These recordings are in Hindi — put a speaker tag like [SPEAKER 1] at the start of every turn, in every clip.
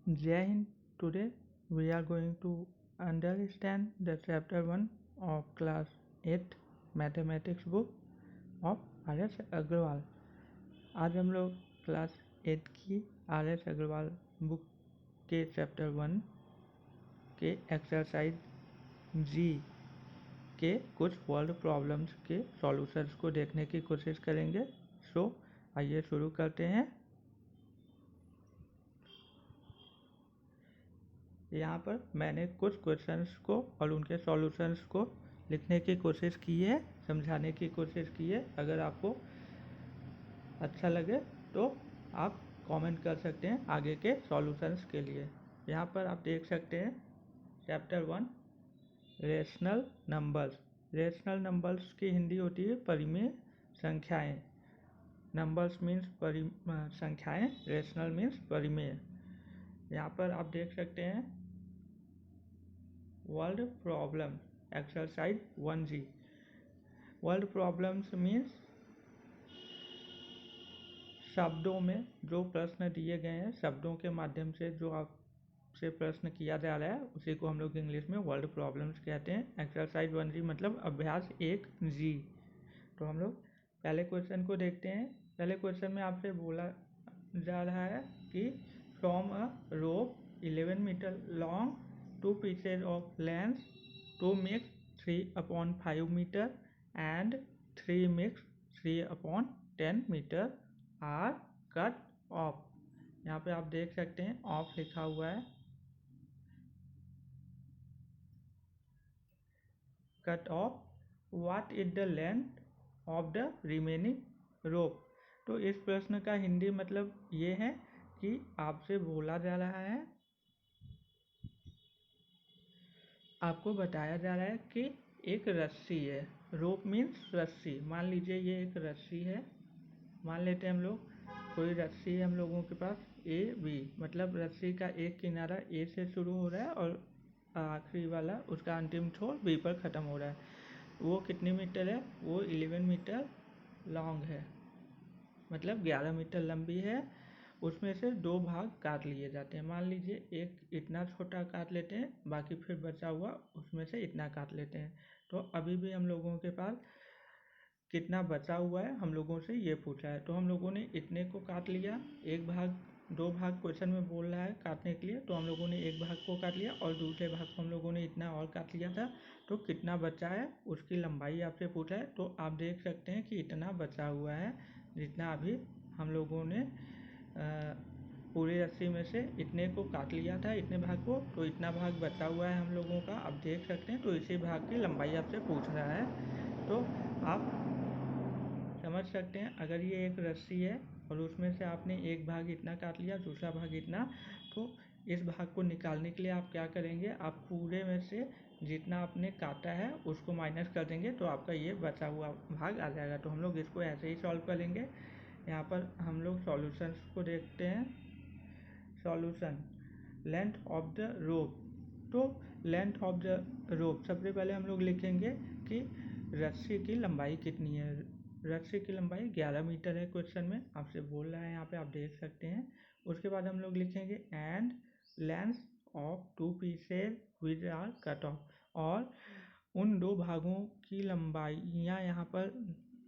[SPEAKER 1] Jai Hind. Today we are going to understand the chapter 1 of class 8 mathematics book of R.S. Agarwal. आज हम लोग क्लास 8 की R.S. अग्रवाल बुक के चैप्टर 1 के एक्सरसाइज जी के कुछ वर्ड प्रॉब्लम्स के सॉल्यूशंस को देखने की कोशिश करेंगे। सो आइए शुरू करते हैं। यहाँ पर मैंने कुछ क्वेश्चंस को और उनके सॉल्यूशंस को लिखने की कोशिश की है, समझाने की कोशिश की है। अगर आपको अच्छा लगे तो आप कमेंट कर सकते हैं आगे के सॉल्यूशंस के लिए। यहाँ पर आप देख सकते हैं chapter 1 rational numbers. Rational numbers की हिंदी होती है परिमेय संख्याएं। नंबर्स मीन्स संख्याएं, रेशनल मीन्स परिमेय। यहाँ पर आप देख सकते हैं word problem exercise 1G। Word problems means शब्दों में जो प्रश्न दिए गए हैं, शब्दों के माध्यम से जो आपसे प्रश्न किया जा रहा है उसी को हम लोग इंग्लिश में वर्ड प्रॉब्लम्स कहते हैं। एक्सरसाइज 1G मतलब अभ्यास 1G। तो हम लोग पहले क्वेश्चन को देखते हैं। पहले क्वेश्चन में आपसे बोला जा रहा है कि from a rope 11 meter long, 2 pieces of length 2 mix 3/5 meter and 3 mix 3/10 meter are cut off। यहाँ पे आप देख सकते हैं ऑफ लिखा हुआ है, cut off. What is the length of the remaining rope. तो इस प्रश्न का हिंदी मतलब ये है कि आपसे बोला जा रहा है, आपको बताया जा रहा है कि एक रस्सी है। रोप मीन्स रस्सी। मान लीजिए ये एक रस्सी है, मान लेते हैं हम लोग कोई रस्सी है हम लोगों के पास ए बी, मतलब रस्सी का एक किनारा ए से शुरू हो रहा है और आखिरी वाला उसका अंतिम छोर बी पर ख़त्म हो रहा है। वो कितनी मीटर है? वो 11 मीटर लॉन्ग है, मतलब 11 मीटर लंबी है। उसमें से दो भाग काट लिए जाते हैं। मान लीजिए एक इतना छोटा काट लेते हैं, बाकी फिर बचा हुआ उसमें से इतना काट लेते हैं। तो अभी भी हम लोगों के पास कितना बचा हुआ है हम लोगों से ये पूछा है। तो हम लोगों ने इतने को काट लिया, एक भाग, दो भाग क्वेश्चन में बोल रहा है काटने के लिए, तो हम लोगों ने एक भाग को काट लिया और दूसरे भाग को हम लोगों ने इतना और काट लिया था। तो कितना बचा है उसकी लंबाई आपसे पूछा है। तो आप देख सकते हैं कि इतना बचा हुआ है, जितना अभी हम लोगों ने पूरी रस्सी में से इतने को काट लिया था, इतने भाग को, तो इतना भाग बचा हुआ है हम लोगों का। आप देख सकते हैं, तो इसी भाग की लंबाई आपसे पूछ रहा है। तो आप समझ सकते हैं अगर ये एक रस्सी है और उसमें से आपने एक भाग इतना काट लिया, दूसरा भाग इतना, तो इस भाग को निकालने के लिए आप क्या करेंगे, आप पूरे में से जितना आपने काटा है उसको माइनस कर देंगे, तो आपका ये बचा हुआ भाग आ जाएगा। तो हम लोग इसको ऐसे ही सॉल्व करेंगे। यहाँ पर हम लोग सॉल्यूशंस को देखते हैं। Solution length of the rope. तो लेंथ ऑफ द रोप सबसे पहले हम लोग लिखेंगे कि रस्सी की लंबाई कितनी है। रस्सी की लंबाई 11 मीटर है, क्वेश्चन में आपसे बोल रहा है, यहाँ पे आप देख सकते हैं। उसके बाद हम लोग लिखेंगे and length of 2 pieces which are cut off, और उन दो भागों की लंबाइयाँ यहाँ पर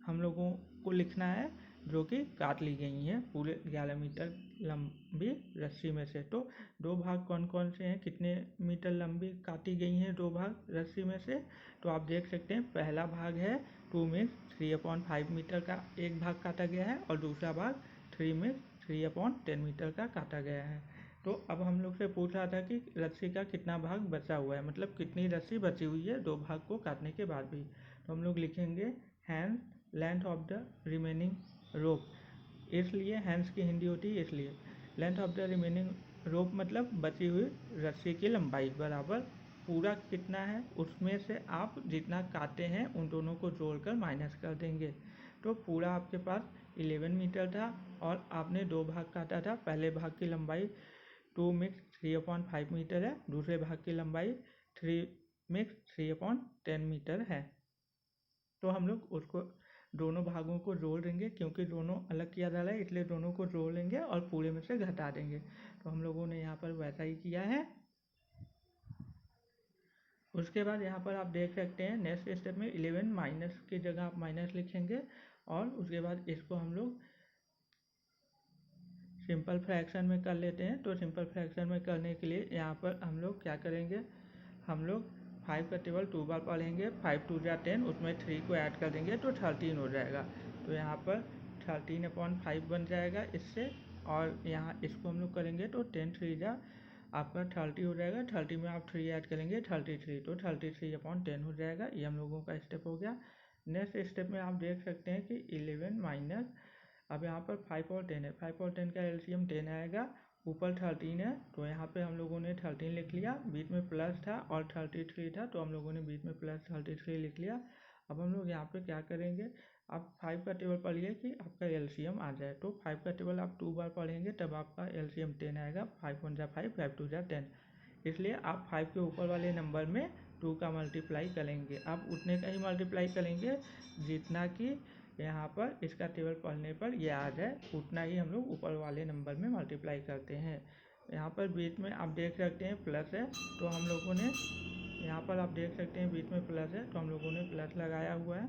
[SPEAKER 1] हम लोगों को लिखना है जो कि काट ली गई हैं पूरे 11 मीटर लंबी रस्सी में से। तो दो भाग कौन कौन से हैं, कितने मीटर लंबी काटी गई हैं दो भाग रस्सी में से। तो आप देख सकते हैं पहला भाग है 2 मिक्स 3/5 मीटर का एक भाग काटा गया है, और दूसरा भाग 3 मिक्स 3/10 मीटर का काटा गया है। तो अब हम लोग से पूछ रहा था कि रस्सी का कितना भाग बचा हुआ है, मतलब कितनी रस्सी बची हुई है दो भाग को काटने के बाद भी। तो हम लोग लिखेंगे hence length of the remaining rope. इसलिए हैंस की हिंदी होती है इसलिए। Length of the remaining rope मतलब बची हुई रस्सी की लंबाई बराबर पूरा कितना है उसमें से आप जितना काटे हैं उन दोनों को जोड़कर माइनस कर देंगे। तो पूरा आपके पास 11 मीटर था और आपने दो भाग काटा था। पहले भाग की लंबाई 2 मिक्स 3/5 मीटर है, दूसरे भाग की लंबाई 3 मिक्स 3/10 मीटर है। तो हम लोग उसको दोनों भागों को जोड़ देंगे, क्योंकि दोनों अलग किया जा रहा है इसलिए दोनों को जोड़ लेंगे और पूरे में से घटा देंगे। तो हम लोगों ने यहाँ पर वैसा ही किया है। उसके बाद यहाँ पर आप देख सकते हैं नेक्स्ट स्टेप में 11 माइनस की जगह आप माइनस लिखेंगे, और उसके बाद इसको हम लोग सिंपल फ्रैक्शन में कर लेते हैं। तो सिंपल फ्रैक्शन में करने के लिए यहाँ पर हम लोग क्या करेंगे, हम लोग 5 का टेबल 2 बार पढ़ेंगे। 5 2 जा 10, उसमें 3 को ऐड कर देंगे तो 13 हो जाएगा। तो यहाँ पर 13/5 बन जाएगा इससे, और यहाँ इसको हम लोग करेंगे तो 10 3 जा आपका 30 हो जाएगा। 30 में आप 3 ऐड करेंगे 33, तो 33/10 हो जाएगा। ये हम लोगों का स्टेप हो गया। नेक्स्ट स्टेप में आप देख सकते हैं कि 11 माइनस, अब यहाँ पर 5 और 10 है, 5 और 10 का एलसीएम 10 आएगा, ऊपर 13 है तो यहाँ पे हम लोगों ने 13 लिख लिया, बीच में प्लस था और 33 था तो हम लोगों ने बीच में प्लस 33 लिख लिया। अब हम लोग यहाँ पे क्या करेंगे, आप 5 का टेबल पढ़िए कि आपका एलसीएम आ जाए। तो 5 का टेबल आप 2 बार पढ़ेंगे तब आपका एलसीएम 10 आएगा। 5 1 जा 5, 5 2 जा 10, इसलिए आप 5 के ऊपर वाले नंबर में 2 का मल्टीप्लाई करेंगे। आप उतने का ही मल्टीप्लाई करेंगे जितना कि यहाँ पर इसका टेबल पढ़ने पर ये आ जाए, उतना ही हम लोग ऊपर वाले नंबर में मल्टीप्लाई करते हैं। यहाँ पर बीच में आप देख सकते हैं प्लस है, तो हम लोगों ने यहाँ पर आप देख सकते हैं बीच में प्लस है तो हम लोगों ने प्लस लगाया हुआ है।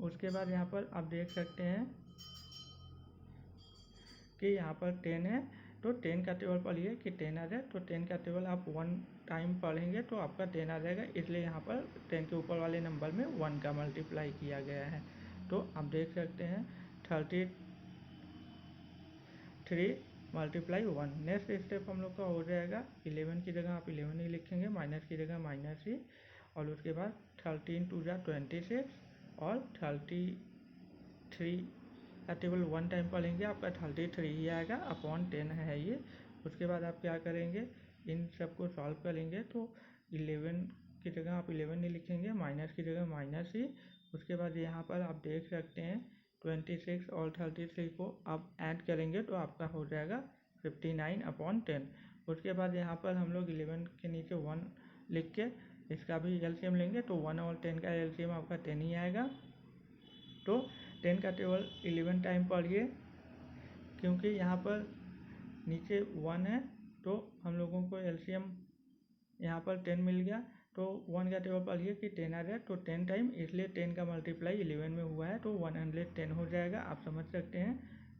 [SPEAKER 1] उसके बाद यहाँ पर आप देख सकते हैं कि यहाँ पर 10 है, तो 10 का टेबल पढ़िए कि 10 आ जाए। तो 10 का टेबल आप 1 टाइम पढ़ेंगे तो आपका 10 आ जाएगा, इसलिए यहाँ पर 10 के ऊपर वाले नंबर में 1 का मल्टीप्लाई किया गया है। तो आप देख सकते हैं 33 मल्टीप्लाई 1। नेक्स्ट स्टेप हम लोग का हो जाएगा 11 की जगह आप 11 ही लिखेंगे, माइनस की जगह माइनस ही, और उसके बाद 13 2 जा 26 और 33 का टेबल 1 टाइम पढ़ेंगे आपका 33 ही आएगा, अपॉन 10 है ये। उसके बाद आप क्या करेंगे, इन सबको सॉल्व करेंगे तो 11 की जगह आप 11 नहीं लिखेंगे, माइनस की जगह माइनस ही। उसके बाद यहाँ पर आप देख सकते हैं 26 और 33 को आप ऐड करेंगे तो आपका हो जाएगा 59/10। उसके बाद यहाँ पर हम लोग 11 के नीचे 1 लिख के इसका भी एलसीएम लेंगे तो 1 और 10 का एलसीएम आपका 10 ही आएगा। तो 10 का टेबल 11 टाइम पढ़िए, क्योंकि यहाँ पर नीचे 1 है तो हम लोगों को एलसीएम यहाँ पर 10 मिल गया। तो 1 का टेबल पढ़िए कि 10 आ जाए, तो 10 टाइम, इसलिए 10 का मल्टीप्लाई 11 में हुआ है तो 110 हो जाएगा, आप समझ सकते हैं।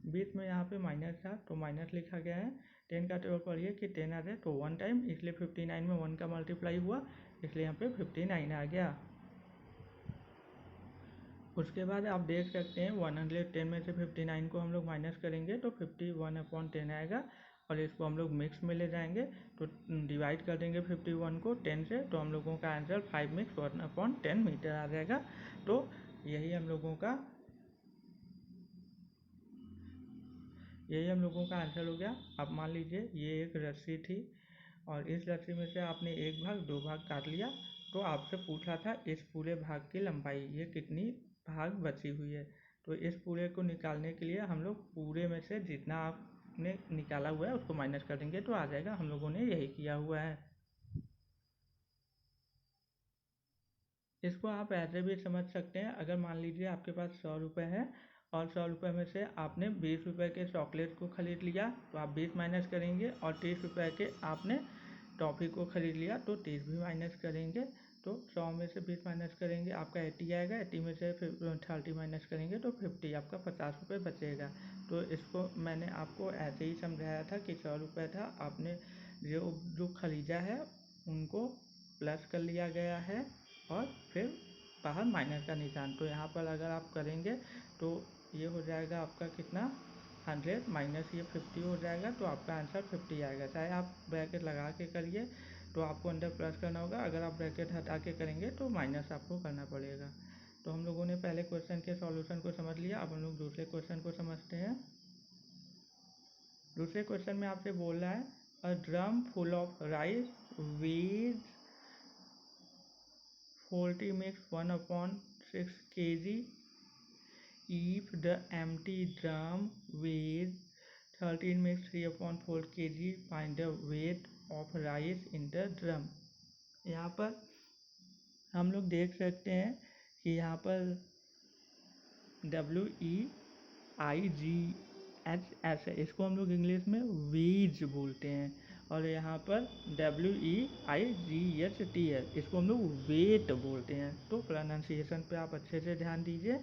[SPEAKER 1] बीच में यहाँ पे माइनस था तो माइनस लिखा गया है। 10 का टेबल पढ़िए कि 10 आ जाए तो 1 टाइम, इसलिए 59 में 1 का मल्टीप्लाई हुआ, इसलिए यहाँ पे 59 आ गया। उसके बाद आप देख सकते हैं 110 में से 59 को हम लोग माइनस करेंगे तो 51/10 आएगा, और इसको हम लोग मिक्स में ले जाएंगे तो डिवाइड कर देंगे 51 को 10 से, तो हम लोगों का आंसर 5 मिक्स 1/10 मीटर आ जाएगा। तो यही हम लोगों का आंसर हो गया। अब मान लीजिए ये एक रस्सी थी और इस रस्सी में से आपने एक भाग 2 भाग काट लिया, तो आपसे पूछा था इस पूरे भाग की लंबाई ये कितनी भाग बची हुई है। तो इस पूरे को निकालने के लिए हम लोग पूरे में से जितना आपने निकाला हुआ है उसको माइनस कर देंगे तो आ जाएगा। हम लोगों ने यही किया हुआ है। इसको आप ऐसे भी समझ सकते हैं, अगर मान लीजिए आपके पास 100 रुपये है और 100 रुपये में से आपने 20 रुपये के चॉकलेट को ख़रीद लिया तो आप 20 माइनस करेंगे, और 30 रुपये के आपने टॉफ़ी को ख़रीद लिया तो 30 भी माइनस करेंगे। तो 100 में से 20 माइनस करेंगे आपका 80 आएगा, 80 में से 30 माइनस करेंगे तो 50, आपका 50 रुपये बचेगा। तो इसको मैंने आपको ऐसे ही समझाया था कि 100 रुपये था, आपने जो ख़रीदा है उनको प्लस कर लिया गया है और फिर बाहर माइनस का निशान। तो यहाँ पर अगर आप करेंगे तो ये हो जाएगा आपका कितना 100 माइनस ये 50 हो जाएगा, तो आपका आंसर 50 आएगा। चाहे आप ब्रैकेट लगा के करिए तो आपको अंदर प्लस करना होगा, अगर आप ब्रैकेट हटा के करेंगे तो माइनस आपको करना पड़ेगा। तो हम लोगों ने पहले क्वेश्चन के सॉल्यूशन को समझ लिया, अब हम लोग दूसरे क्वेश्चन को समझते हैं। दूसरे क्वेश्चन में आपसे बोल रहा है a drum full of rice weighs 40 mix 1/6 kg. If the empty drum weighs 13 mix 3/4 kg, find the weight of rice in the drum. यहाँ पर हम लोग देख सकते हैं कि यहाँ पर WEIGHS है, इसको हम लोग इंग्लिश में वीज बोलते हैं। और यहाँ पर WEIGHT है, इसको हम लोग वेट बोलते हैं। तो प्रोनाउंसिएशन पे आप अच्छे से ध्यान दीजिए।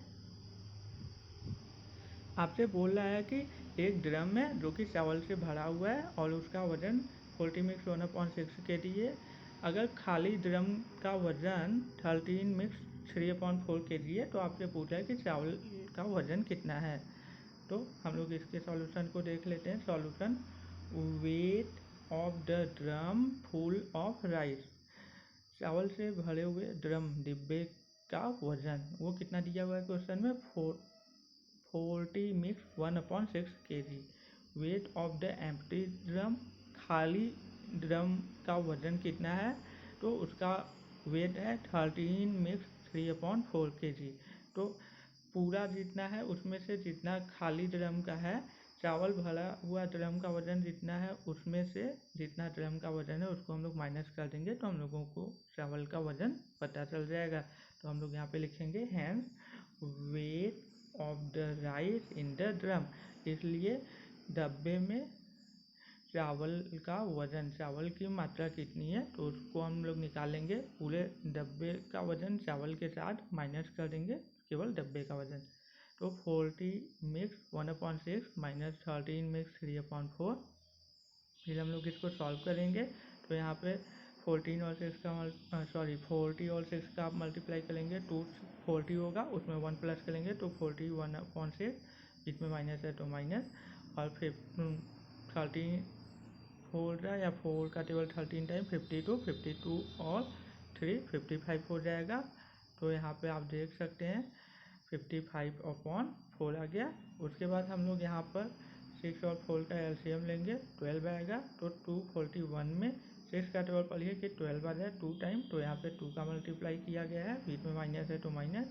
[SPEAKER 1] आपसे बोल रहा है कि एक ड्रम है जो कि चावल से भरा हुआ है और उसका वजन 40 मिक्स 1/6 kg है। अगर खाली ड्रम का वजन 13 मिक्स 3/4 kg है तो आपसे पूछा है कि चावल का वजन कितना है। तो हम लोग इसके सॉल्यूशन को देख लेते हैं। Solution, wait of the drum full of rice, चावल से भरे हुए ड्रम डिब्बे का वजन वो कितना दिया हुआ है क्वेश्चन में, 40 mix 1/6 kg। Wait of the empty drum, खाली ड्रम का वजन कितना है, तो उसका वेट है 13 मिक्स 3/4 kg। तो पूरा जितना है उसमें से जितना खाली ड्रम का है, चावल भरा हुआ ड्रम का वजन जितना है उसमें से जितना ड्रम का वजन है उसको हम लोग माइनस कर देंगे तो हम लोगों को चावल का वजन पता चल जाएगा। तो हम लोग यहाँ पे लिखेंगे hence weight of the rice in the drum, इसलिए डब्बे में चावल का वजन, चावल की मात्रा कितनी है तो उसको हम लोग निकालेंगे, पूरे डब्बे का वजन चावल के साथ माइनस कर देंगे केवल डब्बे का वजन। तो 40 मिक्स 1/6 माइनस 13 मिक्स 3/4। फिर हम लोग इसको सॉल्व करेंगे तो यहाँ पे 40 और 6 का आप मल्टीप्लाई करेंगे, 240 होगा, उसमें 1 प्लस करेंगे तो 40 1/6, बीच में माइनस है तो माइनस, और फिर 13 4 रहा या 4 का टेबल 13 टाइम 52 और 3 55 हो जाएगा। तो यहाँ पे आप देख सकते हैं 55/4 आ गया। उसके बाद हम लोग यहाँ पर 6 और 4 का एलसीएम लेंगे, 12 आएगा। तो 241 में 6 का टेबल पढ़िए कि 12 आ जाए 2 टाइम, तो यहाँ पे 2 का मल्टीप्लाई किया गया है, बीच में माइनस है तो माइनस,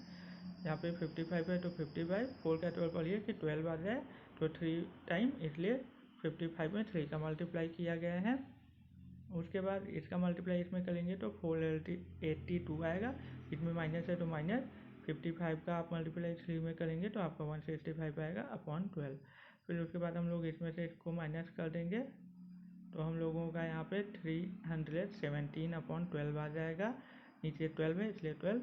[SPEAKER 1] यहाँ पे 55 है तो 55, 4 का टेबल पढ़िए कि 12 आ जाए तो 3 टाइम, इसलिए 55 में 3 का मल्टीप्लाई किया गया है। उसके बाद इसका मल्टीप्लाई इसमें करेंगे तो 482 आएगा, इसमें माइनस है तो माइनस, 55 का आप मल्टीप्लाई 3 में करेंगे तो आपका 165 आएगा अपॉन 12। फिर उसके बाद हम लोग इसमें से इसको माइनस कर देंगे तो हम लोगों का यहाँ पे 317/12 आ जाएगा, नीचे 12 है इसलिए 12।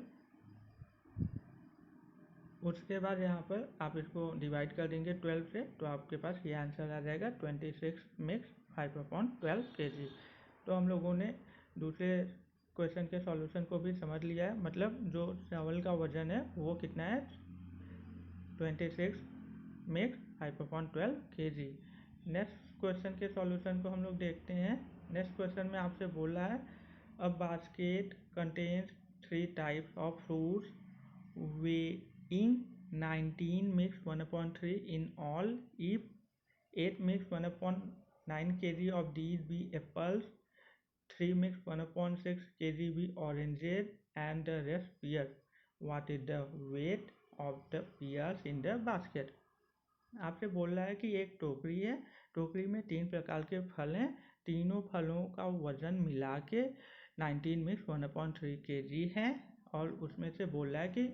[SPEAKER 1] उसके बाद यहाँ पर आप इसको डिवाइड कर देंगे 12 से तो आपके पास ये आंसर आ जाएगा 26 मिक्स 5/12 kg। तो हम लोगों ने दूसरे क्वेश्चन के सॉल्यूशन को भी समझ लिया है, मतलब जो चावल का वजन है वो कितना है, 26 मिक्स 5/12 kg। नेक्स्ट क्वेश्चन के सॉल्यूशन को हम लोग देखते हैं। नेक्स्ट क्वेश्चन में आपसे बोल रहा है a basket contains 3 types of fruits weighing 19 mix 1/3 in all. If 8 mix 1/9 kg of these be apples, 3 mix 1/6 kg be oranges, and the rest pears, what is the weight of the pears in the basket? आपसे बोल रहा है कि एक टोकरी है, टोकरी में 3 प्रकार के फल हैं, तीनों फलों का वजन मिला के 19 मिक्स 1/3 kg है, और उसमें से बोल रहा है कि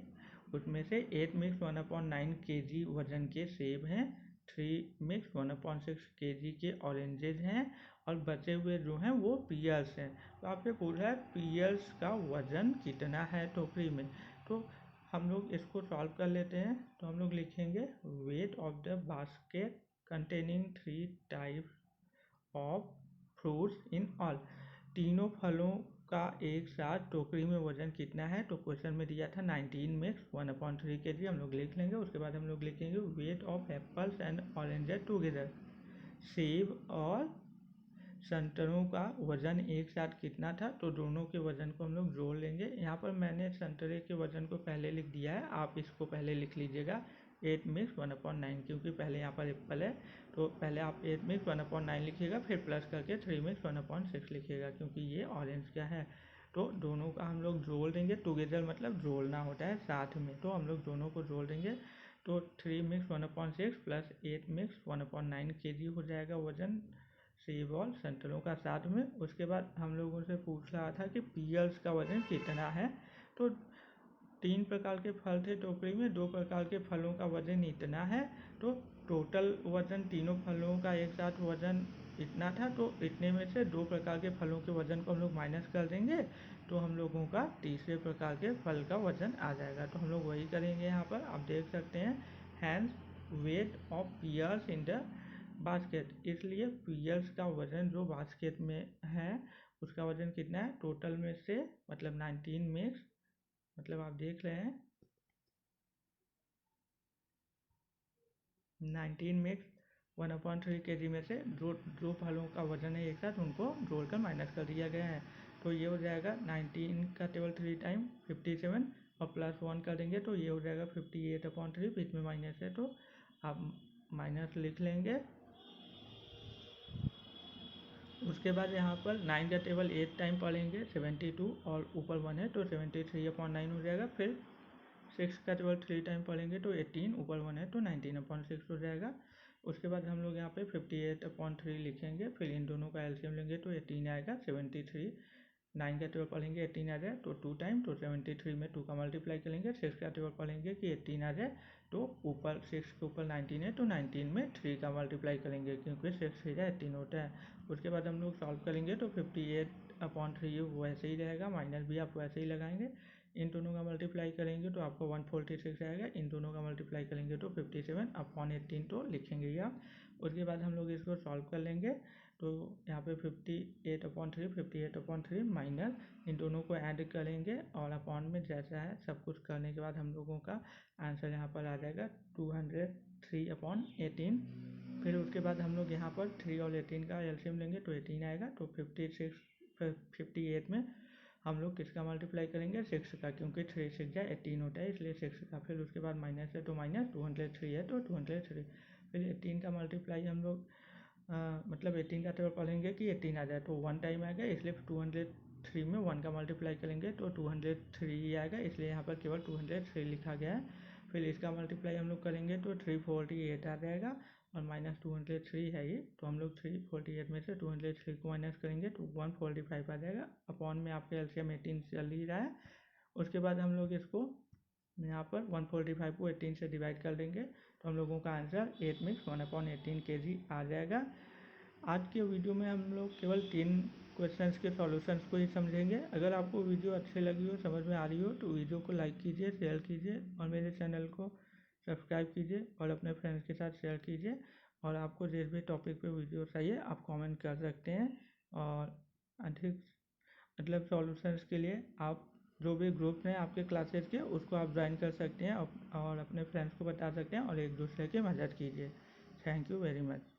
[SPEAKER 1] उसमें से 8 मिक्स 1/9 kg वजन के सेब हैं, 3 मिक्स 1/6 kg के ऑरेंजेस हैं, और बचे हुए जो हैं वो पियर्स हैं। तो आपसे पूछ रहा है पियर्स का वजन कितना है टोकरी में। तो हम लोग इसको सॉल्व कर लेते हैं। तो हम लोग लिखेंगे wait of the basket containing 3 types of fruits in all, तीनों फलों का एक साथ टोकरी में वजन कितना है, तो क्वेश्चन में दिया था 19 मिक्स 1/3 kg, हम लोग लिख लेंगे। उसके बाद हम लोग लिखेंगे weight of apples and oranges together, सेब और संतरों का वजन एक साथ कितना था, तो दोनों के वजन को हम लोग जोड़ लेंगे। यहाँ पर मैंने संतरे के वजन को पहले लिख दिया है, आप इसको पहले लिख लीजिएगा 8 मिक्स 1/9, क्योंकि पहले यहाँ पर एप्पल है तो पहले आप 8 मिक्स 1/9 लिखिएगा, फिर प्लस करके 3 मिक्स 1/6 लिखिएगा, क्योंकि ये ऑरेंज का है। तो दोनों का हम लोग जोड़ देंगे, टुगेदर मतलब जोड़ना होता है साथ में, तो हम लोग दोनों को जोड़ देंगे। तो 3 मिक्स 1/6 प्लस 8 मिक्स 1/9 kg हो जाएगा वजन सेब और संतरों का साथ में। उसके बाद हम लोगों से पूछ रहा था कि पियर्स का वजन कितना है, तो 3 प्रकार के फल थे टोकरी में, 2 प्रकार के फलों का वजन इतना है, तो टोटल वजन तीनों फलों का एक साथ वजन इतना था, तो इतने में से 2 प्रकार के फलों के वजन को हम लोग माइनस कर देंगे, तो हम लोगों का तीसरे प्रकार के फल का वजन आ जाएगा। तो हम लोग वही करेंगे। यहाँ पर आप देख सकते हैं hence weight of pears in the basket, इसलिए पियर्स का वजन जो बास्केट में है उसका वजन कितना है टोटल में से, मतलब 19 मिक्स, मतलब आप देख रहे हैं 19 मिक्स 1/3 kg में से जो फलों का वजन है एक साथ उनको जोड़कर माइनस कर दिया गया है। तो ये हो जाएगा 19 का टेबल 3 टाइम 57 और प्लस 1 कर देंगे तो ये हो जाएगा 58/3, बीच में माइनस है तो आप माइनस लिख लेंगे। उसके बाद यहाँ पर 9 का टेबल 8 टाइम पढ़ेंगे 72 और ऊपर 1 है तो 73/9 हो जाएगा। फिर 6 का टेबल 3 टाइम पढ़ेंगे तो 18, ऊपर 1 है तो 19/6 हो जाएगा। उसके बाद हम लोग यहाँ पे 58/3 लिखेंगे, फिर इन दोनों का एलसीएम लेंगे तो 18 आएगा। 73 9 का टेबल पढ़ेंगे 18 आ जाए तो 2 टाइम, तो 73 में 2 का मल्टीप्लाई करेंगे। 6 का टेबल पढ़ेंगे कि 18 आ जाए तो ऊपर 6 के ऊपर 19 है तो 19 में 3 का मल्टीप्लाई करेंगे क्योंकि 6 3 18 होता है। उसके बाद हम लोग सॉल्व करेंगे तो 58/3 वैसे ही रहेगा, माइनस भी आप वैसे ही लगाएंगे। इन दोनों का मल्टीप्लाई करेंगे तो आपको 146 आएगा, इन दोनों का मल्टीप्लाई करेंगे तो 57/18 तो लिखेंगे ही आप। उसके बाद हम लोग इसको सॉल्व कर लेंगे तो यहाँ पे 58/3 माइनस इन दोनों को ऐड करेंगे और अपॉन में जैसा है सब कुछ करने के बाद हम लोगों का आंसर यहाँ पर आ जाएगा 203/18। फिर उसके बाद हम लोग यहाँ पर 3 और 18 का एलसीएम लेंगे तो 18 आएगा। तो 58 में हम लोग किसका मल्टीप्लाई करेंगे 6 का, क्योंकि 3 6 जा 18 होता है इसलिए 6 का। फिर उसके बाद माइनस है तो माइनस 203 है तो 203। फिर 18 का मल्टीप्लाई हम लोग मतलब 18 का टेबल पढ़ेंगे कि 18 आ जाए तो 1 टाइम आएगा, इसलिए 203 में 1 का मल्टीप्लाई करेंगे तो 203 आएगा, इसलिए यहाँ पर केवल 203 लिखा गया है। फिर इसका मल्टीप्लाई हम लोग करेंगे तो 348 आ जाएगा और माइनस 203 है ये, तो हम लोग 348 में से 203 को माइनस करेंगे तो 145 आ जाएगा। अपॉन में आपके एलसीएम 18 चल ही रहा है। उसके बाद हम लोग इसको यहाँ पर 145 को 18 से डिवाइड कर देंगे तो हम लोगों का आंसर 8 मिक्स 1/18 kg आ जाएगा। आज के वीडियो में हम लोग केवल 3 क्वेश्चंस के सॉल्यूशंस को ही समझेंगे। अगर आपको वीडियो अच्छी लगी हो, समझ में आ रही हो तो वीडियो को लाइक कीजिए, शेयर कीजिए और मेरे चैनल को सब्सक्राइब कीजिए और अपने फ्रेंड्स के साथ शेयर कीजिए। और आपको जिस भी टॉपिक पे वीडियो चाहिए आप कमेंट कर सकते हैं और अधिक मतलब सॉल्यूशंस के लिए आप जो भी ग्रुप हैं आपके क्लासेस के उसको आप ज्वाइन कर सकते हैं और अपने फ्रेंड्स को बता सकते हैं और एक दूसरे की मदद कीजिए। Thank you very much.